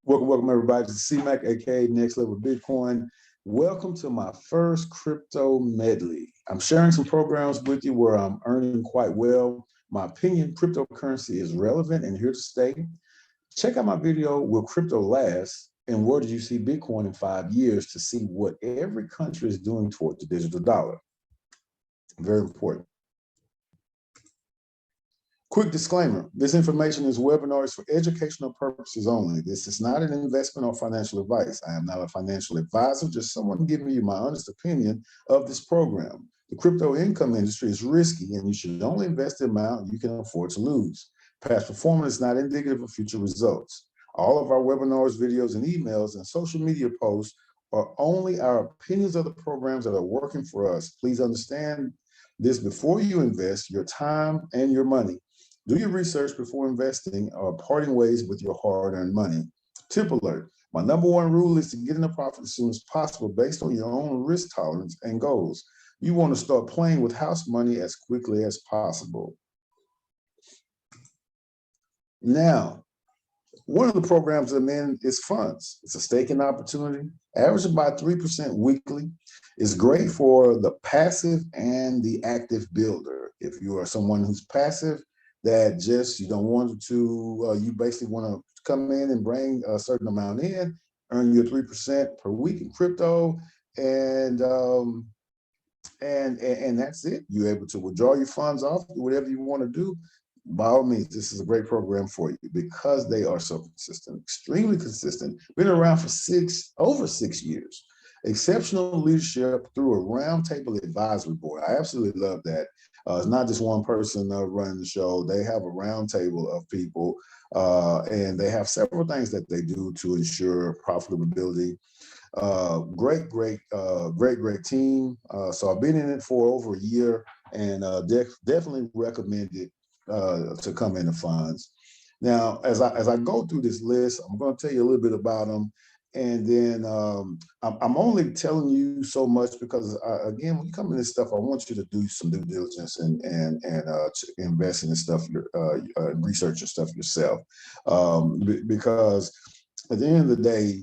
Welcome everybody to CMAC, aka Next Level Bitcoin. Welcome to my first crypto medley. I'm sharing some programs with you where I'm earning quite well. My opinion, cryptocurrency is relevant and here to stay. Check out my video, Will Crypto Last? And where did you see Bitcoin in 5 years to see what every country is doing toward the digital dollar. Very important. Quick disclaimer, this information is webinars for educational purposes only. This is not an investment or financial advice. I am not a financial advisor, just someone giving you my honest opinion of this program. The crypto income industry is risky and you should only invest the amount you can afford to lose. Past performance is not indicative of future results. All of our webinars, videos, and emails and social media posts are only our opinions of the programs that are working for us. Please understand this before you invest your time and your money. Do your research before investing or parting ways with your hard-earned money. Tip alert, my #1 rule is to get in the profit as soon as possible based on your own risk tolerance and goals. You want to start playing with house money as quickly as possible. Now, one of the programs I'm in is FUNDSZ. It's a staking opportunity, average about 3% weekly. It's great for the passive and the active builder. If you are someone who's passive, that just you don't want to, you basically want to come in and bring a certain amount in, earn your 3% per week in crypto, and that's it. You're able to withdraw your funds off, do whatever you want to do. By all means, this is a great program for you because they are so consistent, extremely consistent. Been around for over 6 years. Exceptional leadership through a roundtable advisory board. I absolutely love that. It's not just one person running the show. They have a roundtable of people, and they have several things that they do to ensure profitability. Great team. So I've been in it for over a year, and definitely recommend it to come into FUNDSZ. Now, as I go through this list, I'm going to tell you a little bit about them. And then I'm only telling you so much because, again, when you come in this stuff, I want you to do some due diligence and invest in this stuff, research your stuff yourself. Because at the end of the day,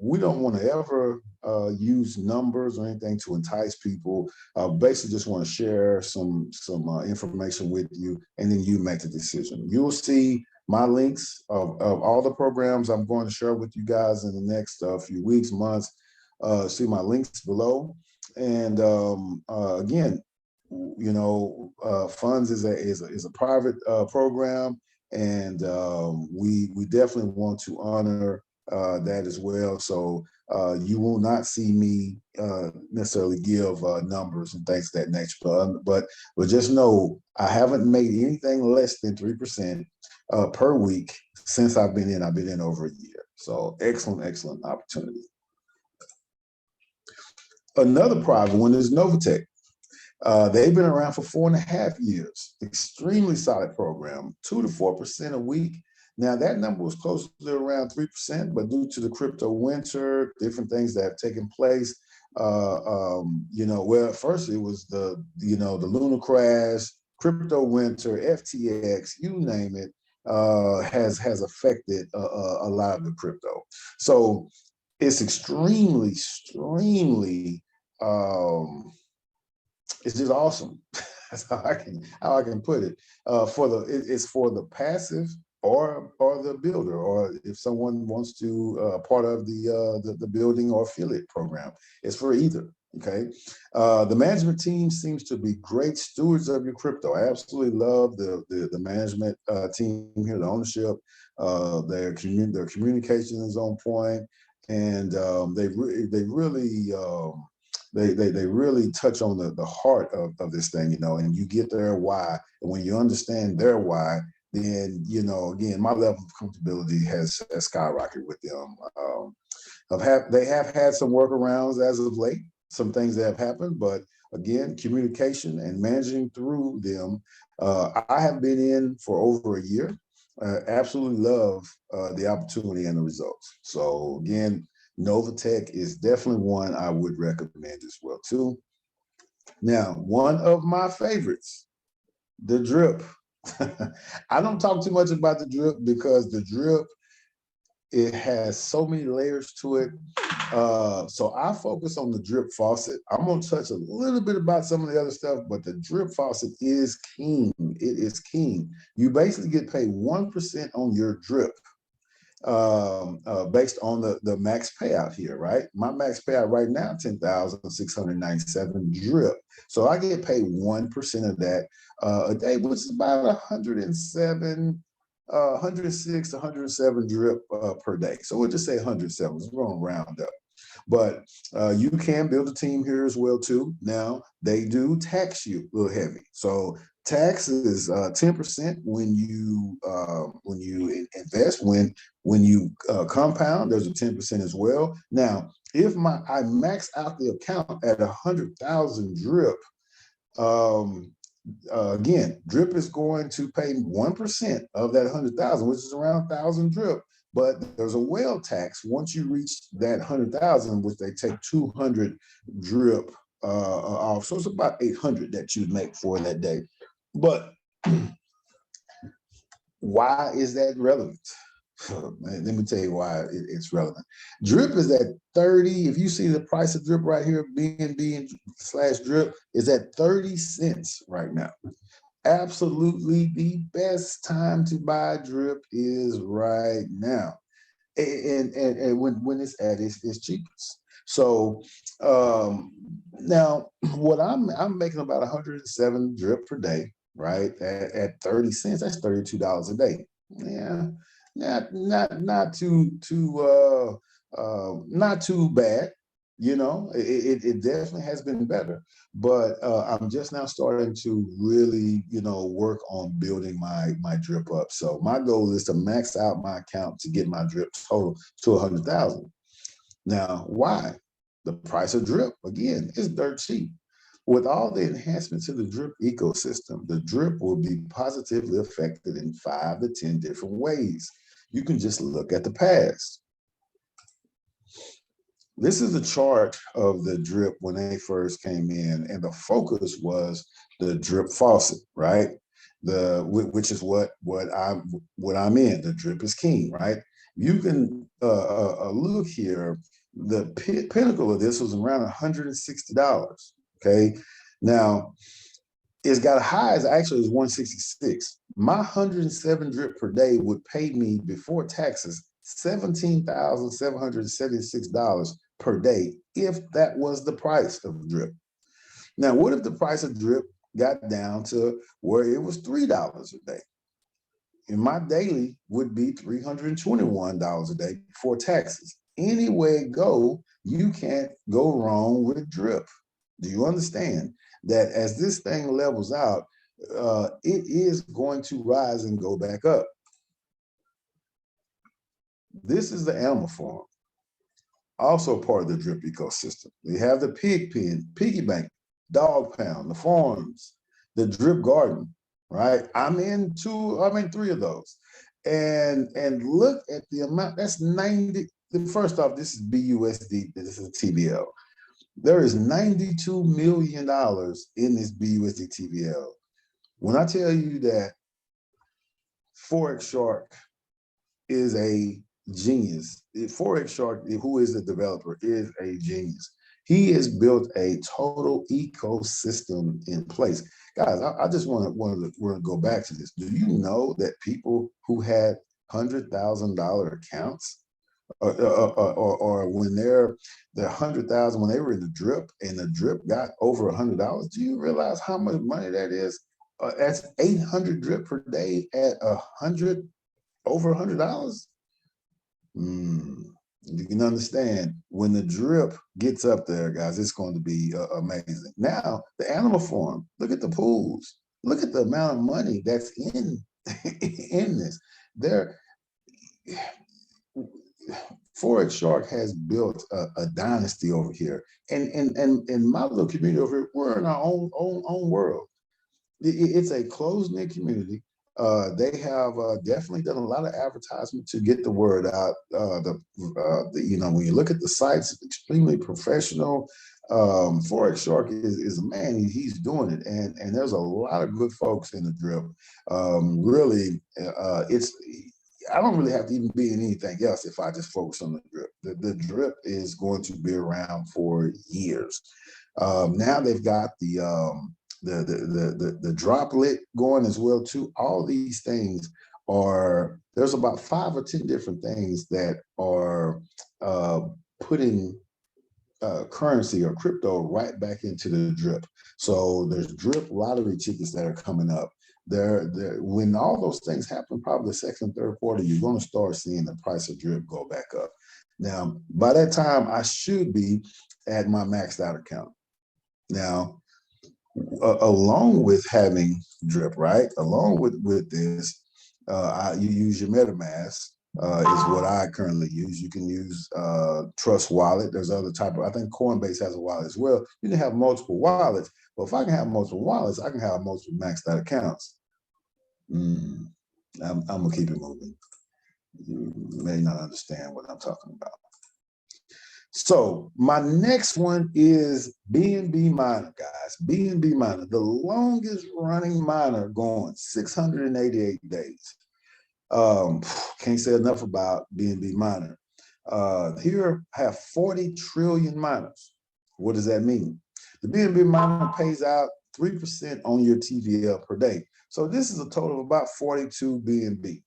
we don't want to ever use numbers or anything to entice people. Basically just want to share some information with you, and then you make the decision. You'll see my links of all the programs I'm going to share with you guys in the next few weeks, months. See my links below. And again, you know, FUNDSZ is a private program, and we definitely want to honor that as well. So you will not see me necessarily give numbers and things of that nature, but just know I haven't made anything less than 3% per week since I've been in. I've been in over a year. So excellent opportunity. Another private one is NovaTech. They've been around for 4.5 years. Extremely solid program, 2 to 4% a week. Now that number was close to around 3%, but due to the crypto winter, different things that have taken place, you know, well, at first it was the lunar crash, crypto winter, FTX, you name it, has affected a lot of the crypto. So it's extremely, it's just awesome. That's how I can put it. It's for the passive or the builder, or if someone wants to part of the building or affiliate program. It's for either. Okay. The management team seems to be great stewards of your crypto. I absolutely love the management team here, the ownership. Their communication is on point, and they really touch on the heart of this thing, you know, and you get their why. And when you understand their why, then, you know, again, my level of comfortability has skyrocketed with them. They have had some workarounds as of late, some things that have happened, but again, communication and managing through them. I have been in for over a year. Absolutely love the opportunity and the results. So again, NovaTech is definitely one I would recommend as well too. Now, one of my favorites, the drip. I don't talk too much about the drip because the drip It has so many layers to it. So I focus on the drip faucet. I'm going to touch a little bit about some of the other stuff, but the drip faucet is king. It is king. You basically get paid 1% on your drip based on the max payout here, right? My max payout right now, 10,697 drip. So I get paid 1% of that a day, which is about 107, 106, 107 drip per day. So we'll just say 107. We're going to round up. But you can build a team here as well too. Now they do tax you a little heavy. So tax is 10% when you invest. When you compound, there's a 10% as well. Now, if I max out the account at 100,000 drip, again, drip is going to pay 1% of that 100,000, which is around 1,000 drip. But there's a whale tax once you reach that 100,000, which they take 200 drip off. So it's about 800 that you'd make for that day. But why is that relevant? Man, let me tell you why it's relevant. Drip is at 30. If you see the price of drip right here, BNB/drip is at 30 cents right now. Absolutely the best time to buy drip is right now. And when it's at its cheapest. So now what I'm making about 107 drip per day, right? At 30 cents, that's $32 a day. Yeah, not too bad. You know, it definitely has been better, but I'm just now starting to really, work on building my drip up. So my goal is to max out my account to get my drip total to 100,000. Now, why? The price of drip, again, is dirt cheap. With all the enhancements to the drip ecosystem, the drip will be positively affected in 5 to 10 different ways. You can just look at the past. This is a chart of the drip when they first came in, and the focus was the drip faucet, right? Which is what I'm in. The drip is king, right? You can look here. The pinnacle of this was around $160. Okay, now it's got a high as actually is 166. My 107 drip per day would pay me before taxes $17,776 per day if that was the price of drip. Now, what if the price of drip got down to where it was $3 a day? And my daily would be $321 a day before taxes. Any way it go, you can't go wrong with drip. Do you understand that as this thing levels out, it is going to rise and go back up? This is the animal farm, also part of the drip ecosystem. We have the pig pen, piggy bank, dog pound, the farms, the drip garden, right? I'm in 3 of those. And look at the amount, that's 90. First off, this is BUSD, this is TBL. There is $92 million in this BUSD TBL. When I tell you that Forex Shark is a genius, Forex Shark, who is the developer, is a genius. He has built a total ecosystem in place. Guys, I just want to go back to this. Do you know that people who had $100,000 accounts, or when they're 100,000, when they were in the drip and the drip got over $100, do you realize how much money that is? That's 800 drip per day at over $100. You can understand when the drip gets up there, guys, it's going to be amazing. Now, the animal farm, look at the pools, look at the amount of money that's in this. Forex Shark has built a dynasty over here, and in my little community over here, we're in our own world. It's a closed-knit community. They have definitely done a lot of advertisement to get the word out. When you look at the sites, extremely professional. Forex Shark is a man. He's doing it, and there's a lot of good folks in the drip. Really, I don't really have to even be in anything else if I just focus on the drip. The drip is going to be around for years. Now they've got the droplet going as well too. All these things are, there's about 5 or 10 different things that are putting currency or crypto right back into the drip. So there's drip lottery tickets that are coming up. When all those things happen, probably the second, third quarter, you're going to start seeing the price of drip go back up. Now, by that time, I should be at my maxed out account. Now, along with having drip, right? Along with this, you use your Metamask. Is what I currently use. You can use Trust Wallet. There's other type of, I think Coinbase has a wallet as well. You can have multiple wallets, but if I can have multiple wallets, I can have multiple maxed out accounts. I'm gonna keep it moving. You may not understand what I'm talking about. So my next one is BNB Miner, guys. BNB Miner, the longest running miner going, 688 days. Can't say enough about BNB Miner. Here I have 40 trillion miners. What does that mean? The BNB Miner pays out 3% on your TVL per day. So this is a total of about 42 BNB.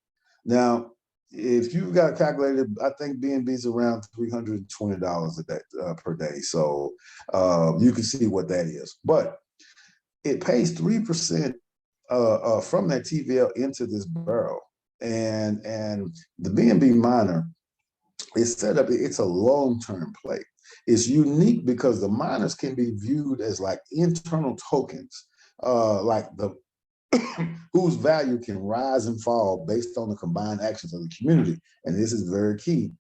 Now, if you've got calculated, I think BNB is around $320 a day per day. So you can see what that is. But it pays 3% from that TVL into this barrel. And the BNB Miner is set up, it's a long-term play. It's unique because the miners can be viewed as like internal tokens, like the whose value can rise and fall based on the combined actions of the community. And this is very key.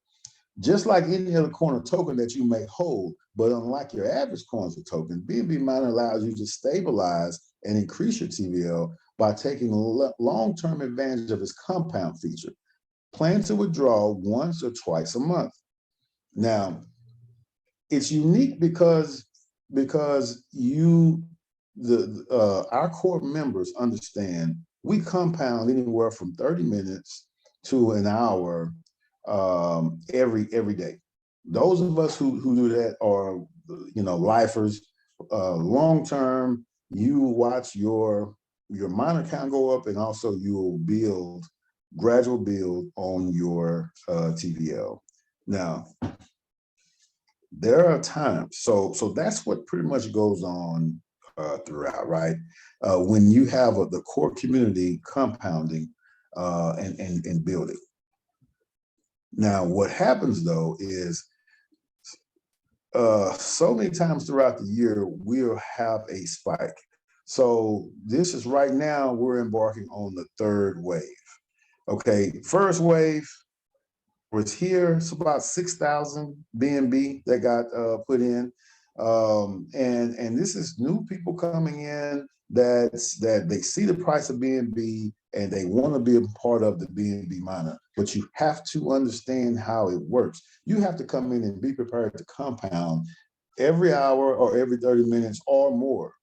Just like any other coin or token that you may hold, but unlike your average coins or token, BNB Miner allows you to stabilize and increase your TVL by taking long-term advantage of its compound feature. Plan to withdraw once or twice a month. Now, it's unique because our core members understand we compound anywhere from 30 minutes to an hour every day. Those of us who do that are, lifers. Long term, you watch your miner count go up, and also you will gradual build on your TVL. Now, there are times, so that's what pretty much goes on throughout, right? When you have the core community compounding and building. Now, what happens though is so many times throughout the year, we'll have a spike. So this is right now, we're embarking on the third wave. Okay, first wave was here. It's about 6,000 BNB that got put in. And this is new people coming in that they see the price of BNB and they want to be a part of the BNB Miner. But you have to understand how it works. You have to come in and be prepared to compound every hour or every 30 minutes or more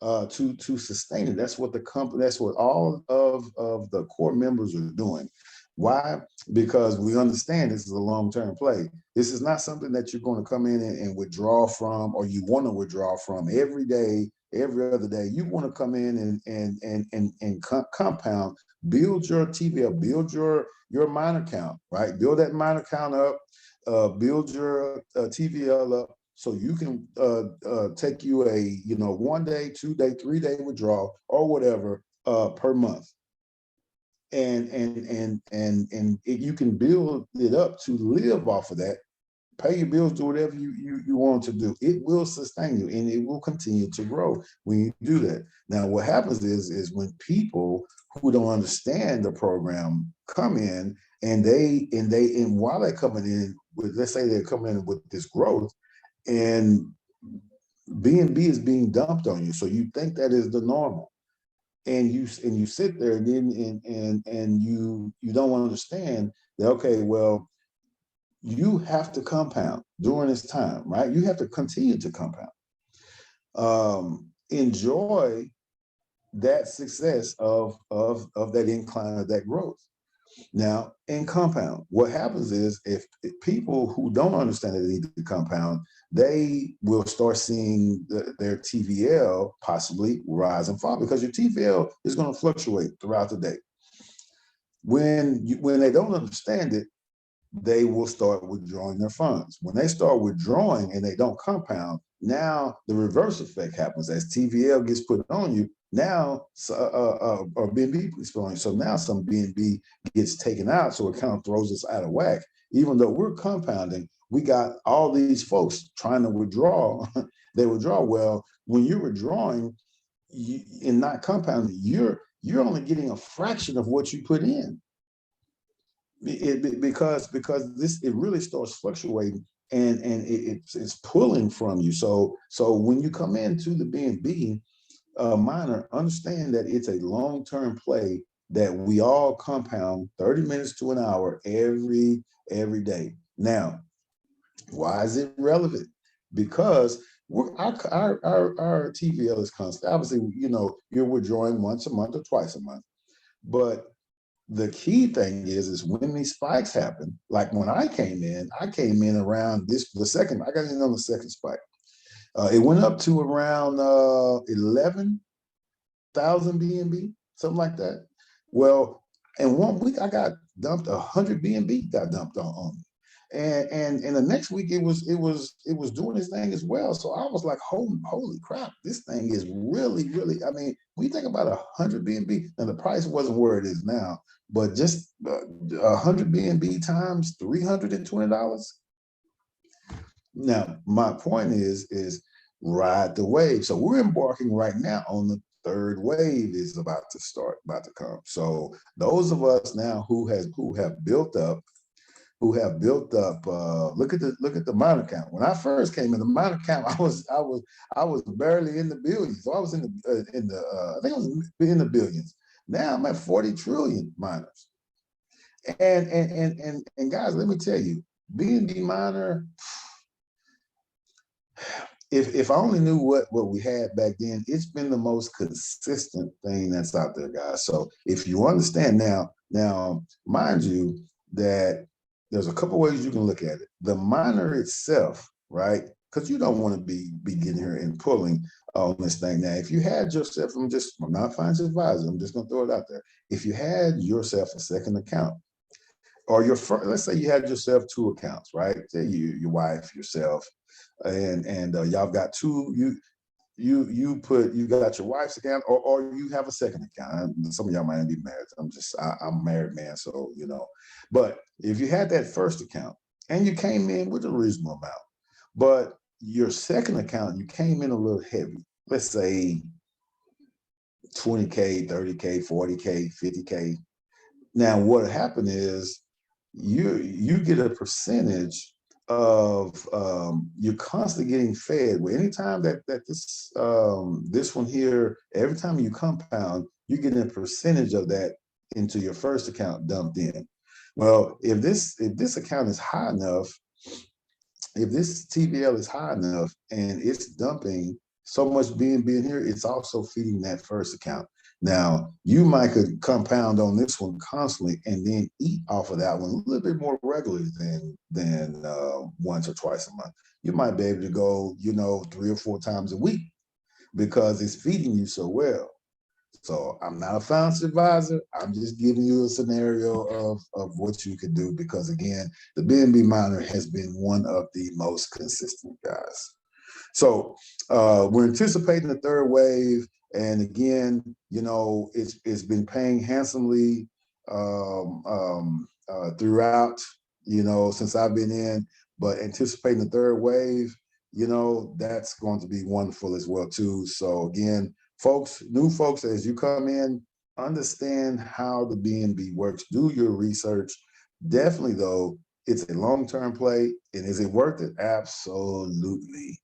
to sustain it. That's what that's what all of the core members are doing. Why? Because we understand this is a long-term play. This is not something that you're going to come in and withdraw from, or you want to withdraw from every day, every other day. You want to come in and compound, build your TVL, build your miner count, right? Build that miner count up, build your TVL up, so you can take you a 1 day, 2 day, 3 day withdrawal or whatever per month. And you can build it up to live off of that, pay your bills, do whatever you want to do. It will sustain you and it will continue to grow when you do that. Now, what happens is when people who don't understand the program come in and while they're coming in with, let's say they're coming in with this growth, and BNB is being dumped on you, so you think that is the normal. And you sit there and you don't understand that, okay, well, you have to compound during this time, right? You have to continue to compound. Enjoy that success of that incline, of that growth. Now, in compound, what happens is if people who don't understand that they need to compound, they will start seeing their TVL possibly rise and fall, because your TVL is going to fluctuate throughout the day. When they don't understand it, they will start withdrawing their funds. When they start withdrawing and they don't compound, now the reverse effect happens. As TVL gets put on you, now or BNB is put on you. So now some BNB gets taken out, so it kind of throws us out of whack. Even though we're compounding, we got all these folks trying to withdraw. They withdraw. Well, when you're withdrawing and not compounding, you're only getting a fraction of what you put in. Because it really starts fluctuating, and it's pulling from you. So when you come into the BNB miner, understand that it's a long-term play, that we all compound 30 minutes to an hour every day. Now, why is it relevant? Because our TVL is constant. Obviously, you're withdrawing once a month or twice a month, but the key thing is when these spikes happen, like when I came in around the second, I got in on the second spike. It went up to around 11,000 BNB, something like that. Well, in 1 week, I got dumped 100 BNB got dumped on me. And the next week it was doing its thing as well. So I was like, holy crap, this thing is really, I mean, we think about 100 BNB, and the price wasn't where it is now, but just 100 BNB times $320. Now, my point is ride the wave. So we're embarking right now on the third wave is about to come. So those of us now who have built up, look at the miner count. When I first came in the miner count, I was barely in the billions. So I was I think I was in the billions. Now I'm at 40 trillion miners. And guys, let me tell you, BNB Miner, if I only knew what we had back then, it's been the most consistent thing that's out there, guys. So if you understand now, mind you that there's a couple ways you can look at it. The miner itself, right? Because you don't want to be getting here and pulling on this thing. Now, if you had yourself, I'm not a financial advisor, I'm just going to throw it out there. If you had yourself a second account, or let's say you had yourself 2 accounts, right? Say your wife, yourself, and y'all got two. You got your wife's account, or you have a second account. Some of y'all might not be married. I'm a married man, so But if you had that first account and you came in with a reasonable amount, but your second account, you came in a little heavy, let's say 20K, 30K, 40K, 50K. Now what happened is you get a percentage of you're constantly getting fed. With anytime that this one here, every time you compound, you're getting a percentage of that into your first account dumped in. Well, if this account is high enough, if this TVL is high enough and it's dumping so much BNB in here, it's also feeding that first account. Now, you might could compound on this one constantly and then eat off of that one a little bit more regularly than once or twice a month. You might be able to go, 3 or 4 times a week because it's feeding you so well. So I'm not a financial advisor. I'm just giving you a scenario of what you could do, because again, the BNB miner has been one of the most consistent, guys. So we're anticipating the third wave. And again, it's been paying handsomely throughout, since I've been in, but anticipating the third wave, that's going to be wonderful as well too. So again, new folks, as you come in, understand how the BNB works, do your research. Definitely though, it's a long-term play. And is it worth it? Absolutely.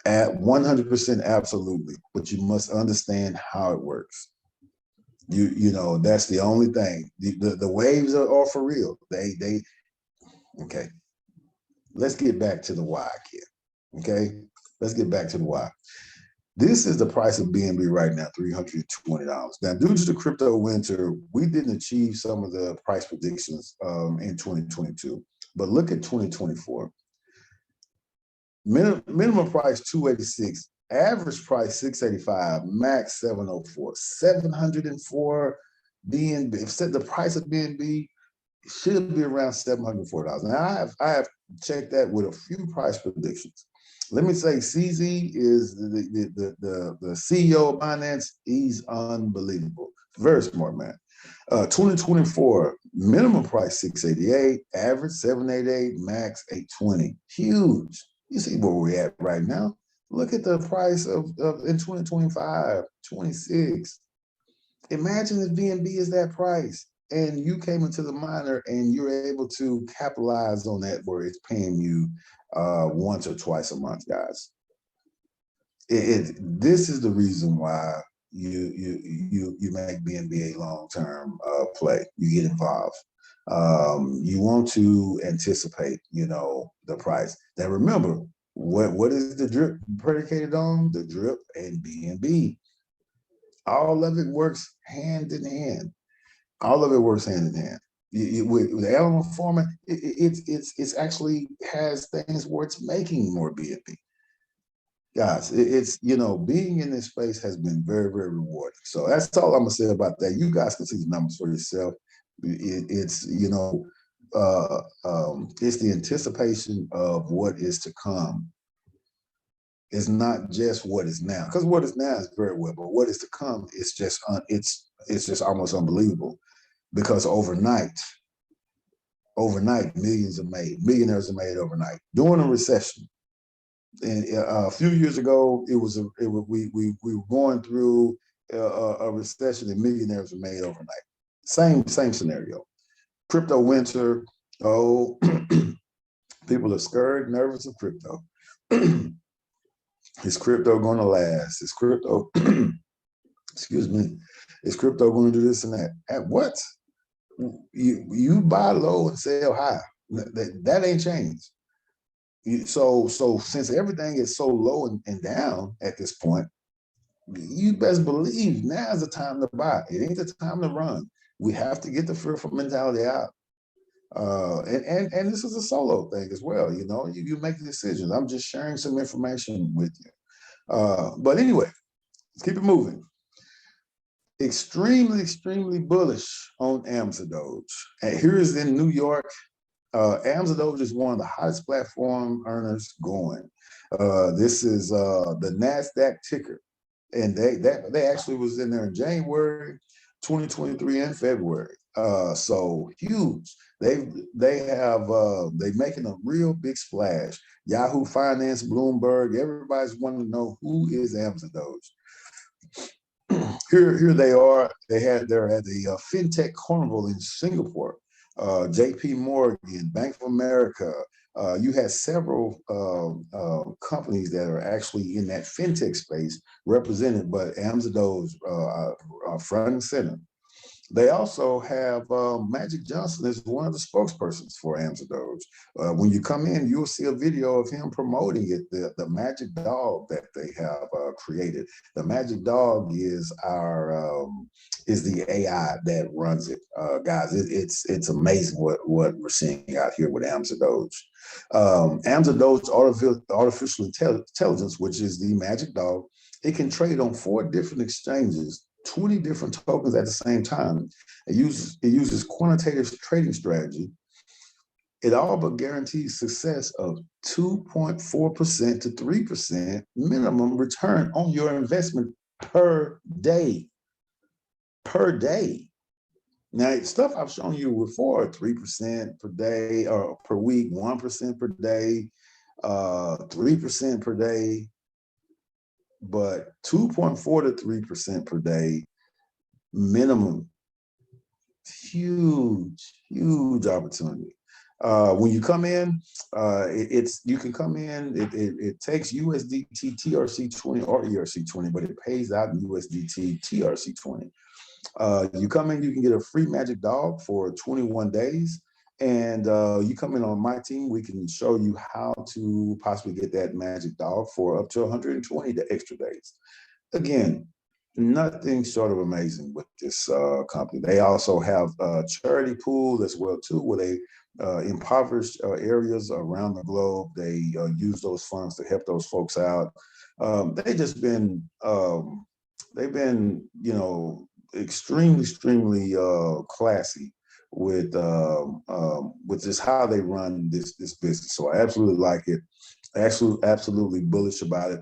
At 100%, absolutely. But you must understand how it works. That's the only thing. The waves are for real. Okay. Let's get back to the why, kid. Okay. Let's get back to the why. This is the price of BNB right now, $320. Now, due to the crypto winter, we didn't achieve some of the price predictions in 2022. But look at 2024. Minimum price 286, average price 685, max 704, 704 BNB. If the price of BNB should be around $704. Now I have checked that with a few price predictions. Let me say CZ is the CEO of Binance. He's unbelievable. Very smart man. 2024, minimum price 688, average 788, max 820. Huge. You see where we're at right now. Look at the price of in 2025, 26. Imagine if BNB is that price and you came into the miner and you're able to capitalize on that where it's paying you once or twice a month, guys. This is the reason why you make BNB a long-term play. You get involved. You want to anticipate, the price. Now remember, what is the drip predicated on? The drip and BNB. All of it works hand in hand. All of it works hand in hand. With the element format, it's actually has things where it's making more BNB. Guys, it's being in this space has been very, very rewarding. So that's all I'm gonna say about that. You guys can see the numbers for yourself. It's the anticipation of what is to come. It's not just what is now, because what is now is very well, but what is to come is just it's just almost unbelievable, because overnight millionaires are made overnight during a recession. And a few years ago, we were going through a recession and millionaires were made overnight. Same scenario. Crypto winter. Oh, people are scared, nervous of crypto. Is crypto going to last? Is crypto, excuse me, is crypto going to do this and that? At what? You buy low and sell high. That ain't changed. So since everything is so low and down at this point, you best believe now's the time to buy. It ain't the time to run. We have to get the fearful mentality out. And this is a solo thing as well. You make the decisions. I'm just sharing some information with you. But anyway, let's keep it moving. Extremely bullish on AMZA. And here is in New York. AMZA is one of the hottest platform earners going. This is the NASDAQ ticker. And they actually was in there in January 2023 and February. So huge. They're making a real big splash. Yahoo Finance, Bloomberg, everybody's wanting to know who is AMZA. Here they are. They're at the FinTech Carnival in Singapore. JP Morgan, Bank of America. You had several companies that are actually in that FinTech space represented, but AMZA are front and center. They also have Magic Johnson as one of the spokespersons for AMZA. When you come in, you'll see a video of him promoting it, the Magic Dog that they have created. The Magic Dog is the AI that runs it. Guys, it's amazing what we're seeing out here with AMZA. AMZA artificial intelligence, which is the Magic Dog, it can trade on 4 different exchanges, 20 different tokens at the same time. It uses quantitative trading strategy. It all but guarantees success of 2.4% to 3% minimum return on your investment per day. Per day. Now, stuff I've shown you before, 3% per day or per week, 1% per day, 3% per day. But 2.4 to 3% per day minimum. Huge opportunity. When you come in, you can come in. It takes USDT TRC20 or ERC20, but it pays out in USDT TRC20. You come in, you can get a free Magic Dog for 21 days. and you come in on my team, we can show you how to possibly get that magic dog for up to 120 extra days. Again, nothing short of amazing with this company. They also have a charity pool as well too, where they impoverished areas around the globe. They use those funds to help those folks out. They've been, you know, extremely classy with just how they run this business. So I absolutely like it. Absolutely bullish about it.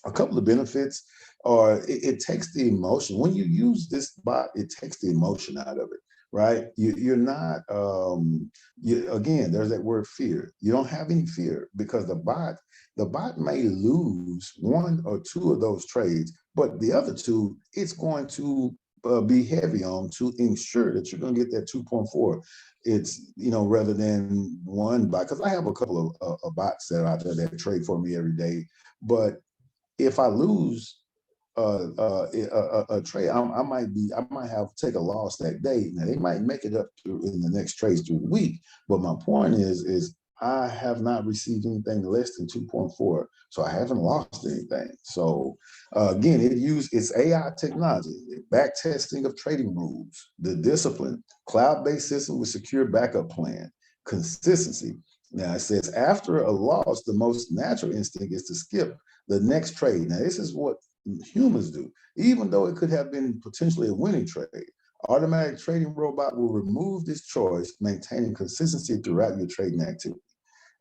A couple of benefits are it takes the emotion. When you use this bot, it takes the emotion out of it, right? You're not, again, there's that word fear. You don't have any fear because the bot may lose one or two of those trades, but the other two, it's going to be heavy on to ensure that you're going to get that 2.4. It's, you know, rather than one bot, because I have a couple of bots that are out there that trade for me every day. But if I lose a trade, I might have take a loss that day. Now they might make it up in the next trades through the week, but my point is I have not received anything less than 2.4, so I haven't lost anything. So again, it's AI technology, back testing of trading rules, the discipline, cloud-based system with secure backup plan, consistency. Now it says after a loss, the most natural instinct is to skip the next trade. Now this is what humans do, even though it could have been potentially a winning trade. Automatic trading robot will remove this choice, maintaining consistency throughout your trading activity,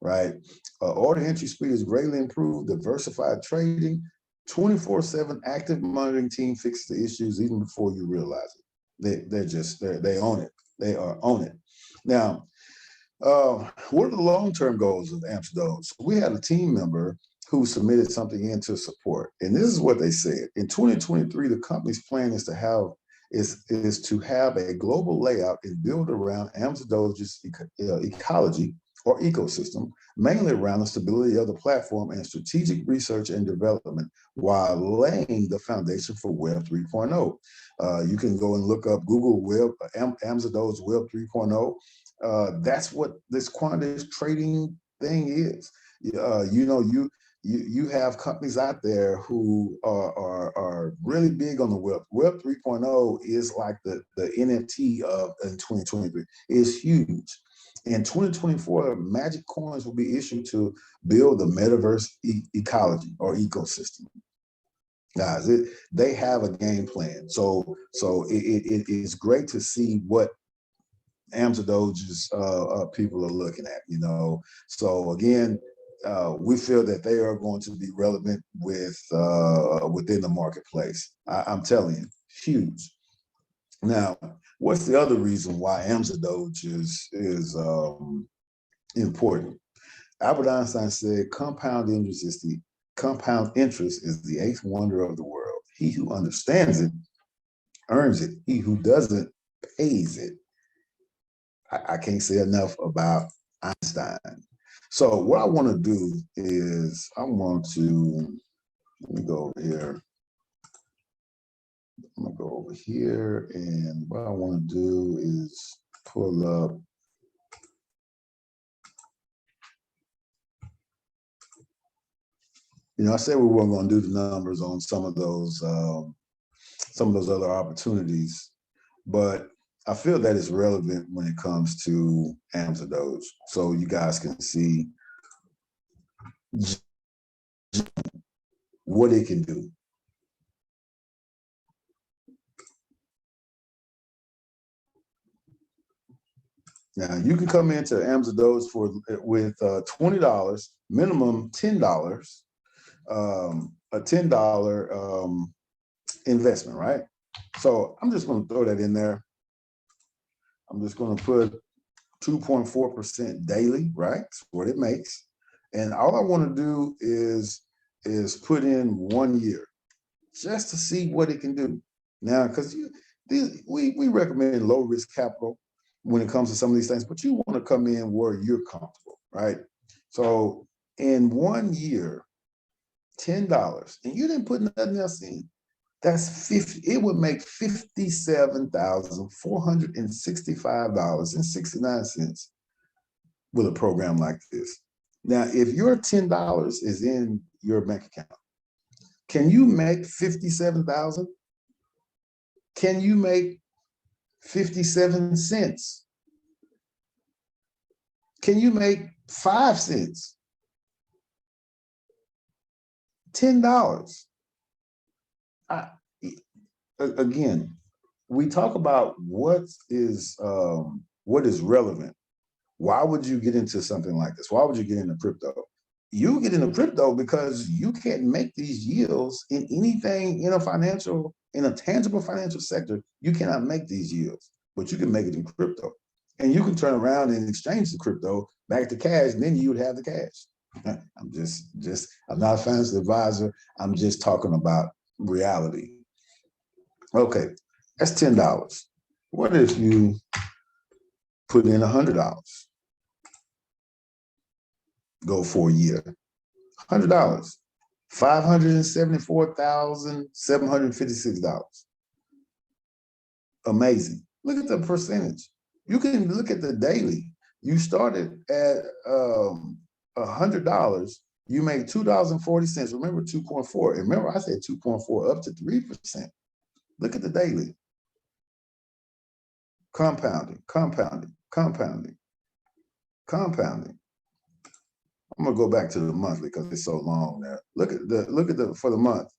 right? Order entry speed is greatly improved, diversified trading, 24/7 active monitoring team fixes the issues even before you realize it. They own it. They are on it. Now, what are the long-term goals of AMP-Doge? We had a team member who submitted something into support, and this is what they said. In 2023, the company's plan is to have a global layout and build around AMP-Doge's ecology or ecosystem, mainly around the stability of the platform and strategic research and development, while laying the foundation for Web 3.0. You can go and look up Google AMP-Doge Web 3.0. That's what this quantitative trading thing is. You know, you have companies out there who are really big on the web. Web 3.0 is like the NFT of in 2023. It's huge. In 2024, magic coins will be issued to build the metaverse ecology or ecosystem. Guys, they have a game plan. So it is great to see what AMP-Doge's people are looking at, you know. So again, we feel that they are going to be relevant within the marketplace. I'm telling you, huge. Now, what's the other reason why AMP-Doge is important? Albert Einstein said, compound interest is the eighth wonder of the world. He who understands it earns it. He who doesn't pays it. I can't say enough about Einstein. So what I want to do is let me go over here. I'm gonna go over here, and what I want to do is pull up. You know, I said we weren't going to do the numbers on some of those other opportunities, but I feel that it's relevant when it comes to AMP-Doge, so you guys can see what it can do. Now you can come into AMP-Doge with $20, minimum $10, a $10 investment, right? So I'm just going to throw that in there. I'm just going to put 2.4% daily, right? That's what it makes. And all I want to do is put in 1 year just to see what it can do. Now, because we recommend low risk capital when it comes to some of these things, but you want to come in where you're comfortable, right? So in 1 year, $10, and you didn't put nothing else in. That's 50, it would make $57,465.69 with a program like this. Now, if your $10 is in your bank account, can you make 57,000? Can you make 57 cents? Can you make 5 cents? $10. Again, we talk about what is relevant. Why would you get into something like this? Why would you get into crypto? You get into crypto because you can't make these yields in anything in a tangible financial sector. You cannot make these yields, but you can make it in crypto. And you can turn around and exchange the crypto back to cash, and then you would have the cash. I'm I'm not a financial advisor. I'm just talking about reality. Okay, that's $10. What if you put in $100? Go for a year. $100. $574,756. Amazing. Look at the percentage. You can look at the daily. You started at $100. You made $2.40. Remember 2.4. Remember I said 2.4 up to 3%. Look at the daily. Compounding, compounding, compounding, compounding. I'm gonna go back to the monthly because it's so long there. Look at the for the month.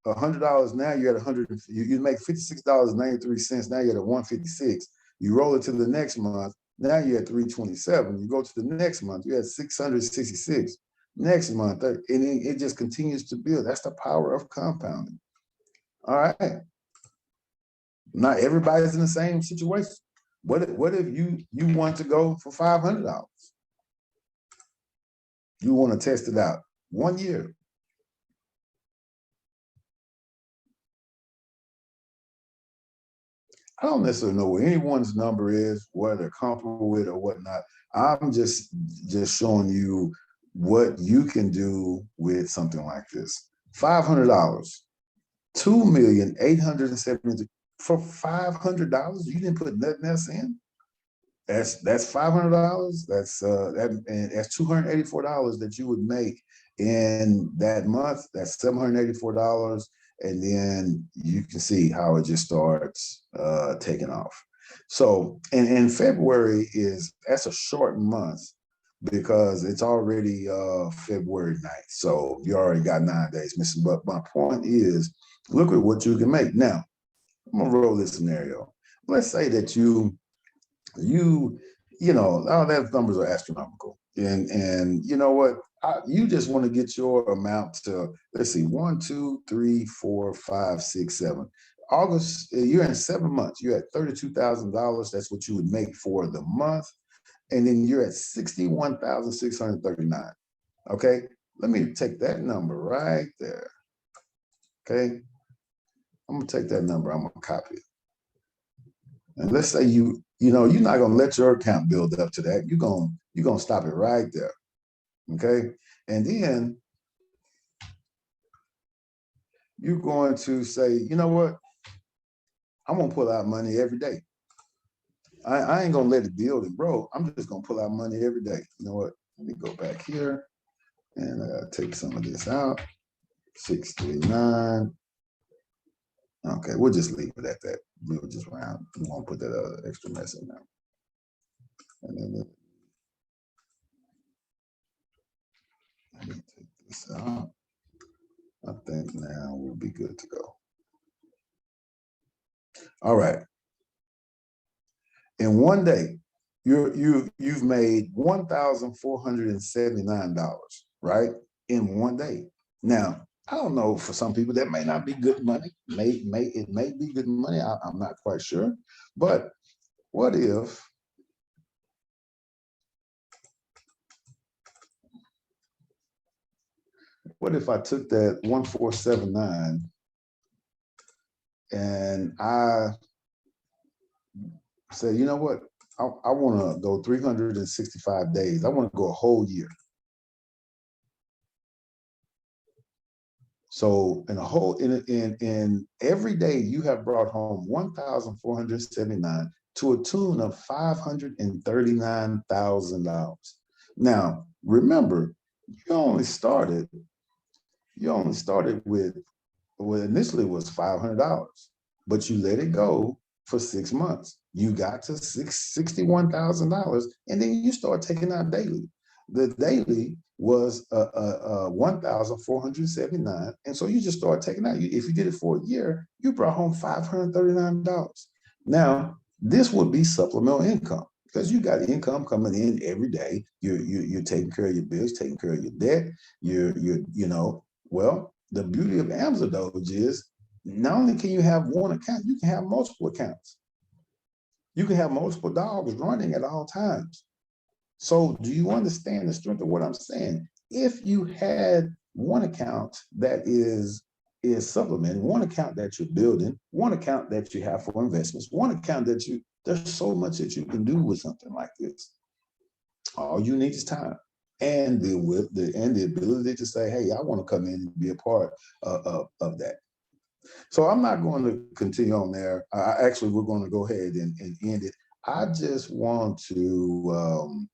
$100 now you're at 100. You make $56.93. Now you're at 156. You roll it to the next month. Now you're at 327. You go to the next month. You're at 666. Next month, and it just continues to build. That's the power of compounding. All right. Not everybody's in the same situation. What if you want to go for $500? You want to test it out 1 year. I don't necessarily know what anyone's number is, what they're comfortable with or whatnot. I'm just showing you what you can do with something like this. $500, 2,870,000 for $500. You didn't put nothing else in. That's $500. That's $284 that you would make in that month. That's $784. And then you can see how it just starts taking off. So, and February that's a short month because it's already February 9th. So you already got 9 days missing. But my point is, look at what you can make. Now, I'm gonna roll this scenario. Let's say that you know, all those numbers are astronomical. And you know what? You just want to get your amount to, let's see, 1, 2, 3, 4, 5, 6, 7. August, you're in 7 months. You're at $32,000. That's what you would make for the month. And then you're at 61,639. Okay, let me take that number right there. Okay, I'm gonna take that number. I'm gonna copy it. And let's say you're not gonna let your account build up to that. You're gonna stop it right there. Okay, and then you're going to say, you know what? I'm gonna pull out money every day. I ain't gonna let it build and grow. I'm just gonna pull out money every day. You know what? Let me go back here and take some of this out. 639. Okay, we'll just leave it at that. We'll just round. We won't put that extra mess in there. And then let me take this out. I think now we'll be good to go. All right. In 1 day, you've made $1,479, right? In 1 day. Now, I don't know, for some people that may not be good money. It may be good money. I'm not quite sure. But what if I took that 1,479 and I said, you know what? I want to go 365 days. I want to go a whole year. So in a whole in every day you have brought home 1,479 to a tune of $539,000. Now remember, you only started with, well, initially was $500, but you let it go for 6 months. You got to $61,000, and then you start taking out daily. The daily was 1,479, and so you just start taking out. If you did it for a year, you brought home $539. Now this would be supplemental income because you got income coming in every day. You're taking care of your bills, taking care of your debt. Well, the beauty of Amazon Doge is not only can you have one account, you can have multiple accounts. You can have multiple dogs running at all times. So do you understand the strength of what I'm saying? If you had one account that is supplementing, one account that you're building, one account that you have for investments, one account that there's so much that you can do with something like this. All you need is time and the ability to say, hey, I want to come in and be a part of that. So I'm not going to continue on there. Actually, we're going to go ahead and end it. I just want to,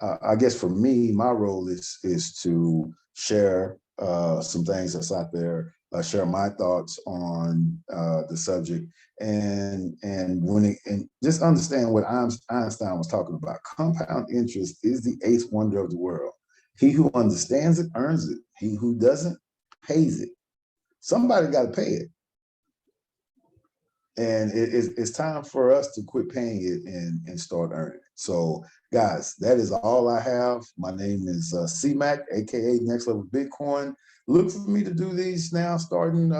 I guess for me, my role is to share some things that's out there, share my thoughts on the subject, and just understand what Einstein was talking about. Compound interest is the eighth wonder of the world. He who understands it earns it. He who doesn't pays it. Somebody got to pay it. And it's time for us to quit paying it and start earning it. So guys, that is all I have. My name is CMAC, AKA Next Level Bitcoin. Look for me to do these now starting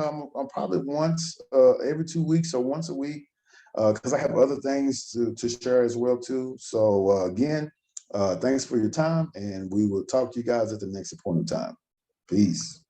probably once every 2 weeks or once a week because I have other things to share as well too. So again, thanks for your time, and we will talk to you guys at the next appointed time. Peace.